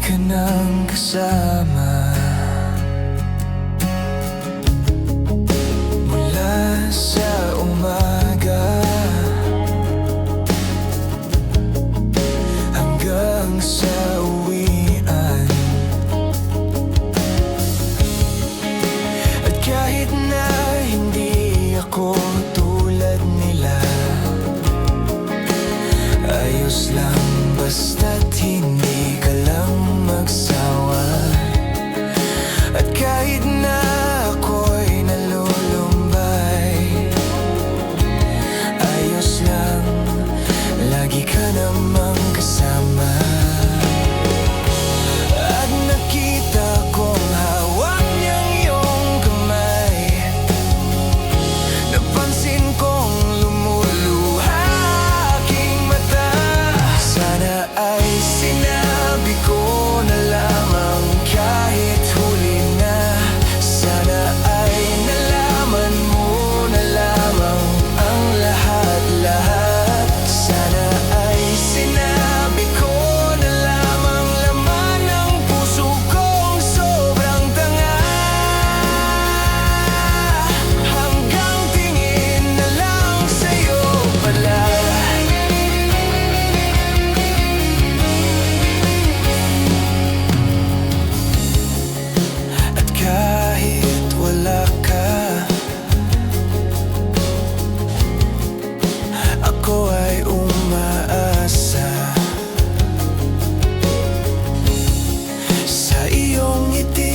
ka nang kasama. Mula sa umaga hanggang sa uwian. At kahit na hindi ako tulad nila, ayos lang basta't hindi ka lang magsawa. At kahit na ako'y nalulumbay, ayos lang, lagi ka namang kasama. At nakita kong hawak niyang iyong kamay, napansin kong lumuluha aking mata. Sana ay sinabi ko na lamang kahit huli na. Sana ay nalaman mo na lamang ang lahat-lahat. Sana ay sinabi ko na lamang laman ng puso kong sobrang tanga. Hanggang tingin na lang sa'yo pala. At kahit wala ka, ako ay umaasa sa iyong ngiti.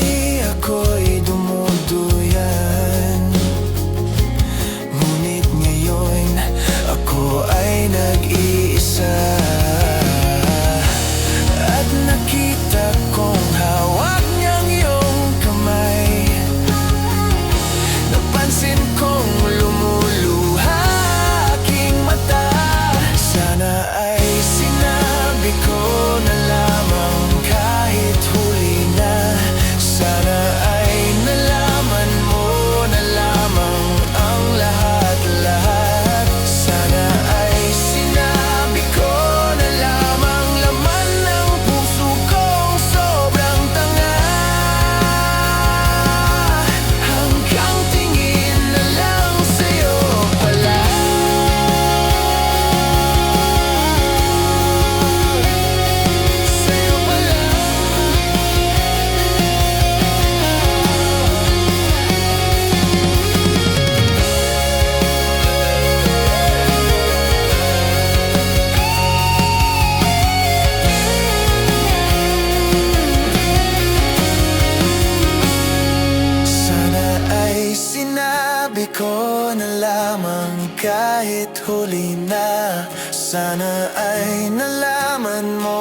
Ako'y dumuduyan, ngunit ngayon ako ay nag-iisa. At nakita kong hawak niyang iyong kamay, napansin kong lumuluha aking mata. Sana ay sinabi ko na lamang kahit huli na. Sana ay nalaman mo na lamang ang lahat-lahat. Sana ay sinabi ko na lamang laman ng puso kong sobrang tanga. Hanggang tingin na lang sa'yo pala. Sa'yo pala. Sana ay sinabi ko na lamang kahit huli na. Sana ay nalaman mo